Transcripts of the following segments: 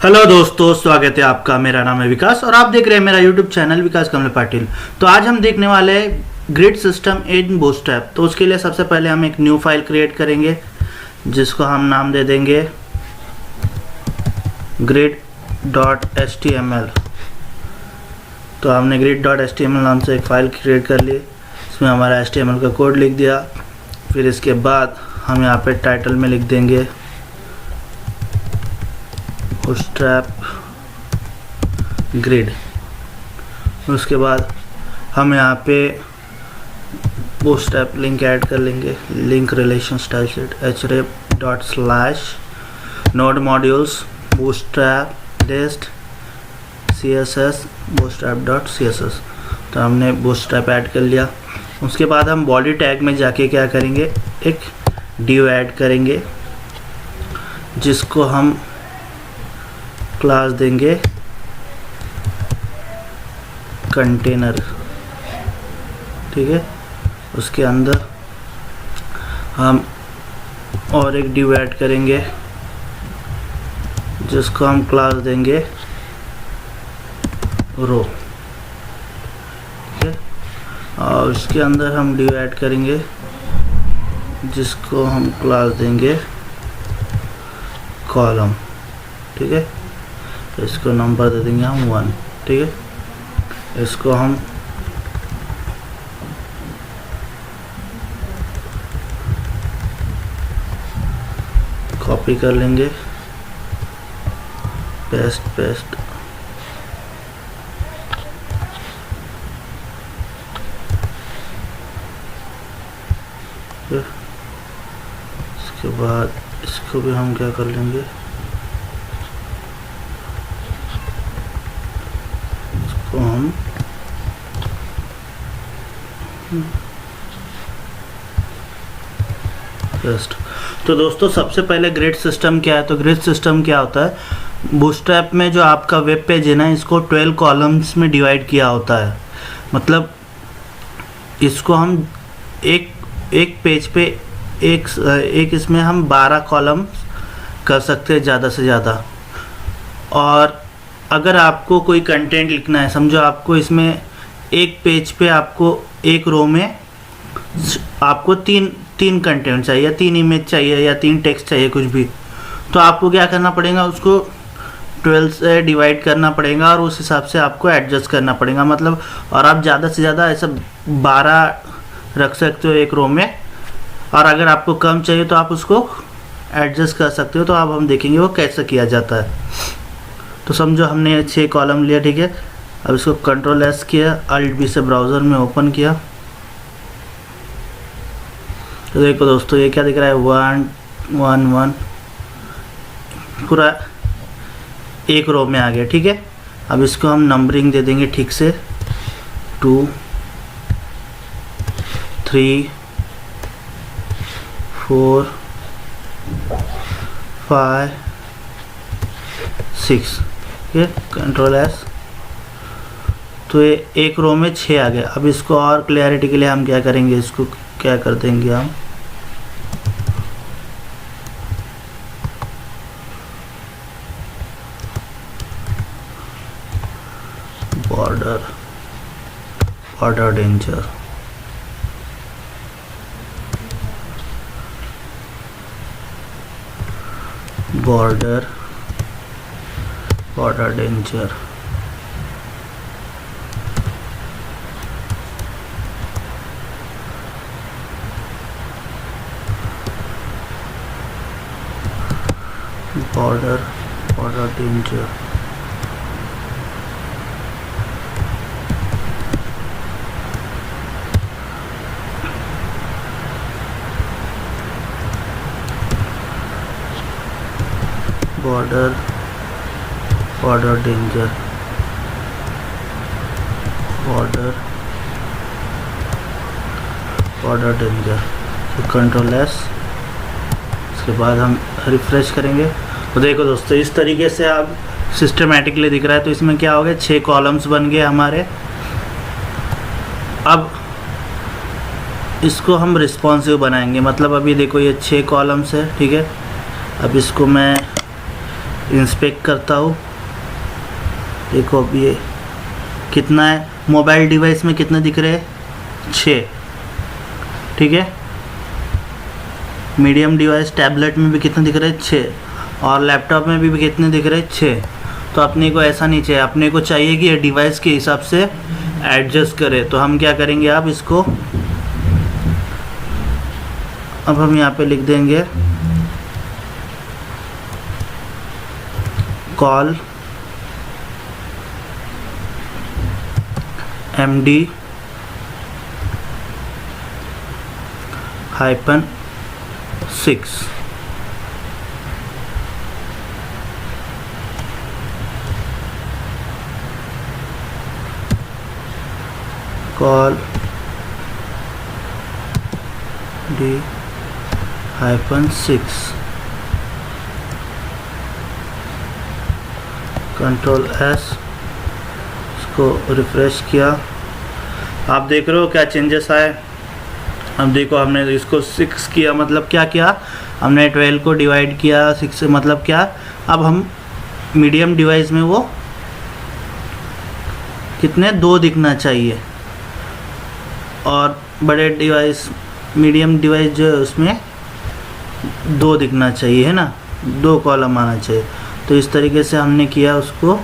Hello दोस्तों, स्वागत है आपका। मेरा नाम है विकास और आप देख रहे हैं मेरा यूट्यूब चैनल विकास कमल पाटिल। तो आज हम देखने वाले हैं ग्रिड सिस्टम इन बूटस्ट्रैप। तो उसके लिए सबसे पहले हम एक न्यू फाइल क्रिएट करेंगे जिसको हम नाम दे देंगे grid.html। तो हमने grid.html नाम से एक फ़ाइल क्रिएट कर ली। इसमें हमारा HTML का कोड लिख दिया। फिर इसके बाद हम यहाँ पे टाइटल में लिख देंगे बूटस्ट्रैप ग्रिड। उसके बाद हम यहाँ पे बूटस्ट्रैप लिंक ऐड कर लेंगे। Link relation style set href./node modules bootstrap dest css bootstrap.css। तो हमने बूटस्ट्रैप ऐड कर लिया। उसके बाद हम बॉडी टैग में जाके क्या करेंगे, एक div ऐड करेंगे जिसको हम क्लास देंगे कंटेनर। ठीक है, उसके अंदर हम और एक डिव ऐड करेंगे जिसको हम क्लास देंगे रो। ठीक है, और उसके अंदर हम डिव ऐड करेंगे जिसको हम क्लास देंगे कॉलम। ठीक है, तो इसको नंबर दे देंगे हम 1। ठीक है, इसको हम कॉपी कर लेंगे, पेस्ट इसके बाद इसको भी हम क्या कर लेंगे, इसको हम पेस्ट। तो दोस्तों, सबसे पहले ग्रिड सिस्टम क्या है। तो ग्रिड सिस्टम क्या होता है, बूटस्ट्रैप में जो आपका वेब पेज है ना, इसको 12 कॉलम्स में डिवाइड किया होता है। मतलब इसको हम एक पेज पे एक इसमें हम 12 कॉलम कर सकते हैं ज़्यादा से ज़्यादा। और अगर आपको कोई कंटेंट लिखना है, समझो आपको इसमें एक पेज पे आपको एक रो में आपको तीन कंटेंट चाहिए, 3 इमेज चाहिए या 3 टेक्स्ट चाहिए, कुछ भी, तो आपको क्या करना पड़ेगा, उसको 12 से डिवाइड करना पड़ेगा और उस हिसाब से आपको एडजस्ट करना पड़ेगा। मतलब और आप ज़्यादा से ज़्यादा ऐसा 12 रख सकते हो एक रो में, और अगर आपको कम चाहिए तो आप उसको एडजस्ट कर सकते हो। तो अब हम देखेंगे वो कैसे किया जाता है। तो समझो हमने 6 कॉलम लिया। ठीक है, अब इसको Ctrl+S किया, Alt+B से ब्राउज़र में ओपन किया। तो देखो दोस्तों, ये क्या दिख रहा है, 1 1 1 पूरा एक रो में आ गया। ठीक है, अब इसको हम नंबरिंग दे देंगे ठीक से, 2 3 4 5 6। ये Ctrl+S। तो ये एक रो में 6 आ गया। अब इसको और क्लियरिटी के लिए हम क्या करेंगे, इसको क्या कर देंगे हम, border danger. Border danger. Border danger. Border danger. Border danger. तो Ctrl+S। इसके बाद हम रिफ्रेश करेंगे। तो देखो दोस्तों, इस तरीके से आप सिस्टमेटिकली दिख रहा है। तो इसमें क्या हो गया, 6 कॉलम्स बन गए हमारे। अब इसको हम रिस्पॉन्सिव बनाएंगे। मतलब अभी देखो ये 6 कॉलम्स है, ठीक है। अब इसको मैं इंस्पेक्ट करता हूँ। देखो अब ये कितना है, मोबाइल डिवाइस में कितने दिख रहे हैं, 6, ठीक है। मीडियम डिवाइस टैबलेट में भी कितने दिख रहे हैं, 6, और लैपटॉप में भी कितने दिख रहे हैं, 6। तो अपने को ऐसा नहीं चाहिए, अपने को चाहिए कि ये डिवाइस के हिसाब से एडजस्ट करे। तो हम क्या करेंगे, आप इसको अब हम यहाँ पे लिख देंगे call MD -6 call D-6 control S, इसको रिफ्रेश किया। आप देख रहे हो क्या चेंजेस आए। अब देखो हमने इसको 6 किया, मतलब क्या किया, हमने 12 को डिवाइड किया 6 से, मतलब क्या, अब हम मीडियम डिवाइस में वो कितने 2 दिखना चाहिए, और बड़े डिवाइस मीडियम डिवाइस जो है उसमें 2 दिखना चाहिए, है ना, 2 कॉलम आना चाहिए। तो इस तरीके से हमने किया उसको।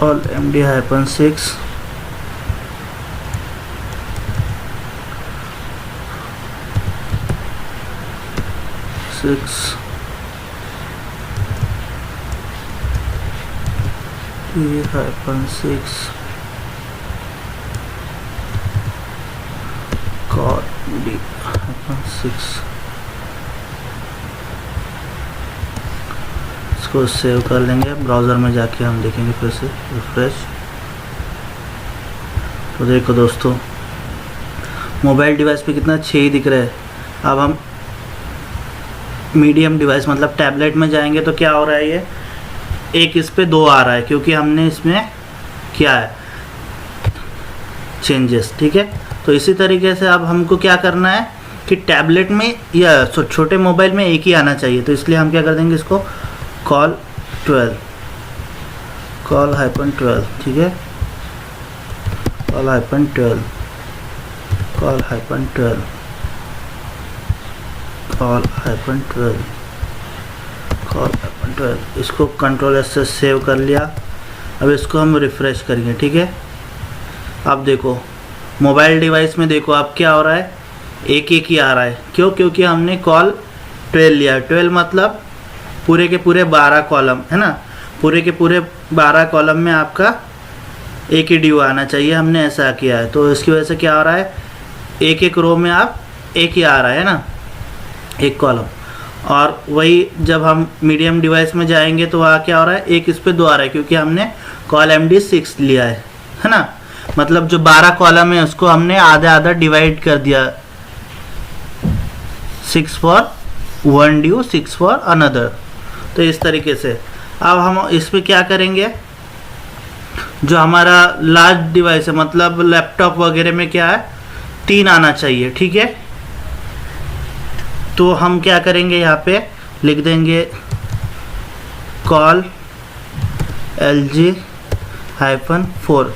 All MD -6 D-6 call D-6, इसको सेव कर लेंगे। ब्राउज़र में जाके हम देखेंगे फिर से रिफ्रेश। तो देखो दोस्तों, मोबाइल डिवाइस पे कितना 6 ही दिख रहा है। अब हम मीडियम डिवाइस मतलब टैबलेट में जाएंगे तो क्या हो रहा है, ये एक इस पे 2 आ रहा है, क्योंकि हमने इसमें क्या है चेंजेस, ठीक है। तो इसी तरीके से अब हमको क्या करना है कि टैबलेट में या छोटे मोबाइल में एक ही आना चाहिए। तो इसलिए हम क्या कर देंगे, इसको कॉल 12 ठीक है, कॉल -12 इसको कंट्रोल S से सेव कर लिया। अब इसको हम रिफ़्रेश करेंगे, ठीक है। अब देखो मोबाइल डिवाइस में देखो अब क्या हो रहा है, एक ही आ रहा है। क्यों? क्योंकि हमने कॉल 12 लिया। 12 मतलब पूरे के पूरे 12 कॉलम, है ना, पूरे के पूरे 12 कॉलम में आपका एक ही ड्यू आना चाहिए, हमने ऐसा किया है। तो इसकी वजह से क्या हो रहा है, एक रो में आप एक ही आ रहा है ना, एक कॉलम। और वही जब हम मीडियम डिवाइस में जाएंगे तो वहाँ क्या हो रहा है, एक इस पे 2 आ रहा है, क्योंकि हमने कॉल MD6 लिया है ना। मतलब जो 12 कॉलम है उसको हमने आधा डिवाइड कर दिया, 6 for one due, 6 for another. तो इस तरीके से अब हम इस पे क्या करेंगे, जो हमारा लार्ज डिवाइस है मतलब लैपटॉप वगैरह में क्या है 3 आना चाहिए, ठीक है। तो हम क्या करेंगे, यहाँ पे लिख देंगे कॉल LG-4।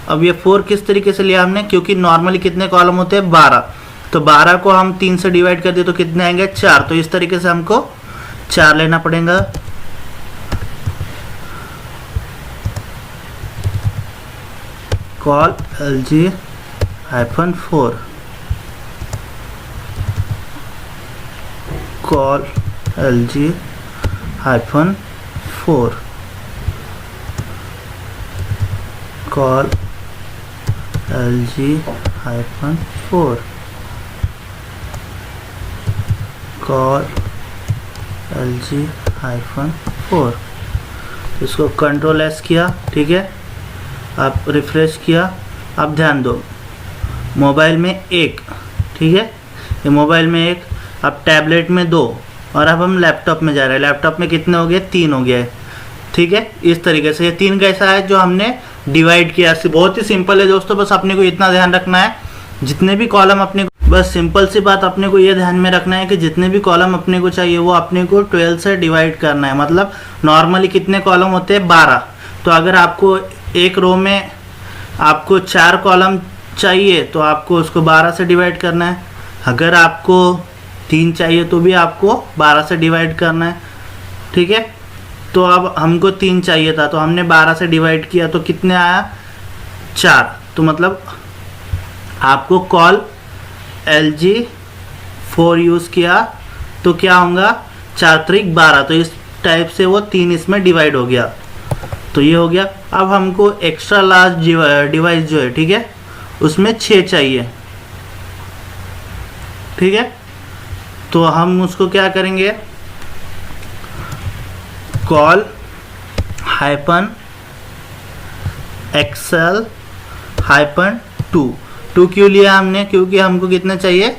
अब ये 4 किस तरीके से लिया हमने, क्योंकि नॉर्मली कितने कॉलम होते हैं 12, तो 12 को हम 3 से डिवाइड कर दिए तो कितने आएंगे 4। तो इस तरीके से हमको 4 लेना पड़ेगा। Call LG-4 call LG-4 call LG-4 call LG-4। इसको कंट्रोल S किया, ठीक है। आप रिफ्रेश किया। अब ध्यान दो, मोबाइल में 1, ठीक है, ये मोबाइल में 1, अब टैबलेट में 2, और अब हम लैपटॉप में जा रहे हैं। लैपटॉप में कितने हो गए, 3 हो गए, ठीक है। इस तरीके से ये 3 कैसा है जो हमने डिवाइड किया। बहुत ही सिंपल है दोस्तों, बस अपने को इतना ध्यान रखना है, जितने भी कॉलम अपने बस सिंपल सी बात अपने को ये ध्यान में रखना है कि जितने भी कॉलम अपने को चाहिए वो अपने को 12 से डिवाइड करना है। मतलब नॉर्मली कितने कॉलम होते हैं, 12। तो अगर आपको एक रो में आपको 4 कॉलम चाहिए तो आपको उसको 12 से डिवाइड करना है। अगर आपको 3 चाहिए तो भी आपको 12 से डिवाइड करना है, ठीक है। तो अब हमको 3 चाहिए था तो हमने 12 से डिवाइड किया तो कितने आया, 4। तो मतलब आपको कॉल LG 4 यूज़ किया तो क्या होगा, 4 त्रिक 12। तो इस टाइप से वो 3 इसमें डिवाइड हो गया। तो ये हो गया। अब हमको एक्स्ट्रा लार्ज डिवाइस जो है, ठीक है, उसमें 6 चाहिए, ठीक है। तो हम उसको क्या करेंगे, कॉल -XL-2। 2 क्यों लिया हमने, क्योंकि हमको कितना चाहिए,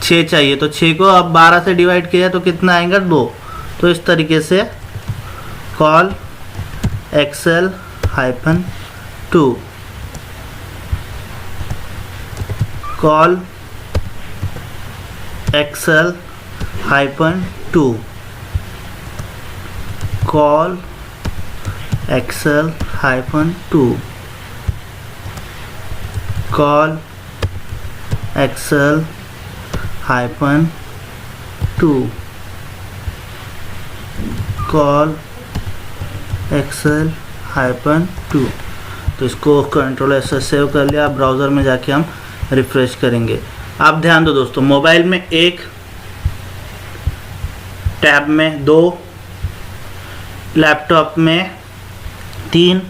6 चाहिए। तो 6 को अब 12 से डिवाइड किया तो कितना आएगा, 2। तो इस तरीके से call XL-2, call XL-2, call XL-2, call XL-2, call XL-2। तो इसको कंट्रोल S से सेव कर लिया। ब्राउज़र में जाके हम रिफ्रेश करेंगे। आप ध्यान दो दोस्तों, मोबाइल में 1, टैब में 2, लैपटॉप में 3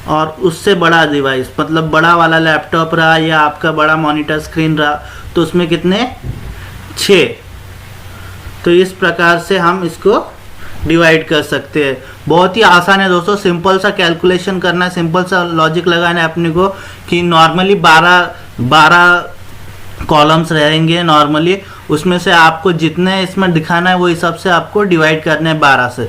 और उससे बड़ा डिवाइस, मतलब बड़ा वाला लैपटॉप रहा या आपका बड़ा मॉनिटर स्क्रीन रहा तो उसमें कितने, 6। तो इस प्रकार से हम इसको डिवाइड कर सकते हैं। बहुत ही आसान है दोस्तों, सिंपल सा कैलकुलेशन करना है, सिंपल सा लॉजिक लगाना है अपने को कि नॉर्मली 12 कॉलम्स रहेंगे नॉर्मली, उसमें से आपको जितने इसमें दिखाना है वो हिसाब से आपको डिवाइड करना है 12 से।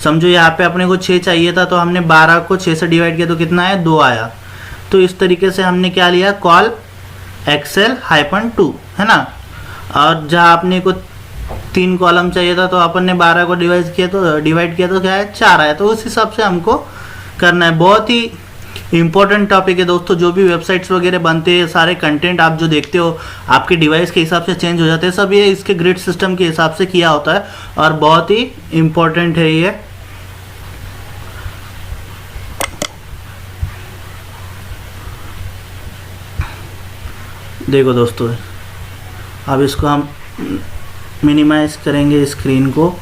समझो यहाँ पे अपने को 6 चाहिए था तो हमने 12 को 6 से डिवाइड किया तो कितना आया, 2 आया। तो इस तरीके से हमने क्या लिया, कॉल XL-2, है ना। और जहाँ अपने को 3 कॉलम चाहिए था तो अपन ने 12 को डिवाइड किया तो क्या है, 4 आया। तो उस हिसाब से हमको करना है। बहुत ही इंपॉर्टेंट टॉपिक है दोस्तों। जो भी वेबसाइट्स वगैरह बनते हैं, सारे कंटेंट आप जो देखते हो आपके डिवाइस के हिसाब से चेंज हो जाते हैं, सब ये इसके ग्रिड सिस्टम के हिसाब से किया होता है और बहुत ही इम्पोर्टेंट है ये। देखो दोस्तों, अब इसको हम मिनिमाइज करेंगे स्क्रीन को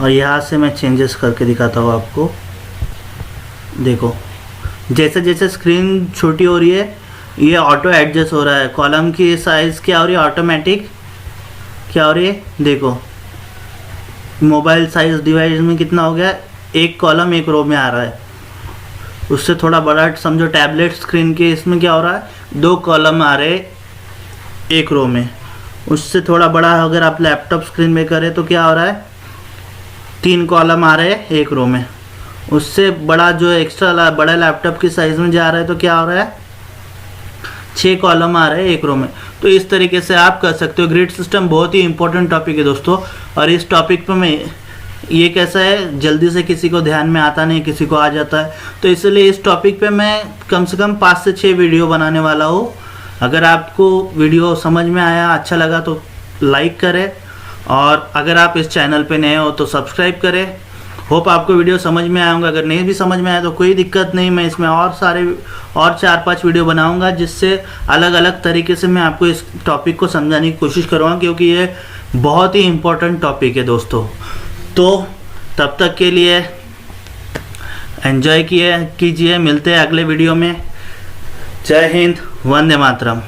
और यहाँ से मैं चेंजेस करके दिखाता हूँ आपको। देखो जैसे जैसे स्क्रीन छोटी हो रही है ये ऑटो एडजस्ट हो रहा है। कॉलम की साइज़ क्या हो रही है, ऑटोमेटिक क्या हो रही है। देखो मोबाइल साइज डिवाइस में कितना हो गया, 1 कॉलम 1 रो में आ रहा है। उससे थोड़ा बड़ा समझो टैबलेट स्क्रीन के, इसमें क्या हो रहा है, 2 कॉलम आ रहे 1 रो में। उससे थोड़ा बड़ा अगर आप लैपटॉप स्क्रीन में करें तो क्या हो रहा है, 3 कॉलम आ रहे हैं 1 रो में। उससे बड़ा जो एक्स्ट्रा बड़ा लैपटॉप की साइज़ में जा रहा है तो क्या हो रहा है, 6 कॉलम आ रहे हैं 1 रो में। तो इस तरीके से आप कर सकते हो। ग्रिड सिस्टम बहुत ही इंपॉर्टेंट टॉपिक है दोस्तों, और इस टॉपिक पर मैं ये कैसा है, जल्दी से किसी को ध्यान में आता नहीं, किसी को आ जाता है। तो इसलिए इस टॉपिक पे मैं कम से कम 5 से 6 वीडियो बनाने वाला हूँ। अगर आपको वीडियो समझ में आया, अच्छा लगा तो लाइक करें, और अगर आप इस चैनल पे नए हो तो सब्सक्राइब करें। होप आपको वीडियो समझ में आएगा। अगर नहीं भी समझ में आया तो कोई दिक्कत नहीं, मैं इसमें और 4-5 वीडियो बनाऊंगा जिससे अलग अलग तरीके से मैं आपको इस टॉपिक को समझाने की कोशिश करूँगा, क्योंकि ये बहुत ही इम्पोर्टेंट टॉपिक है दोस्तों। तो तब तक के लिए एंजॉय कीजिए, मिलते हैं अगले वीडियो में। जय हिंद, वंदे मातरम।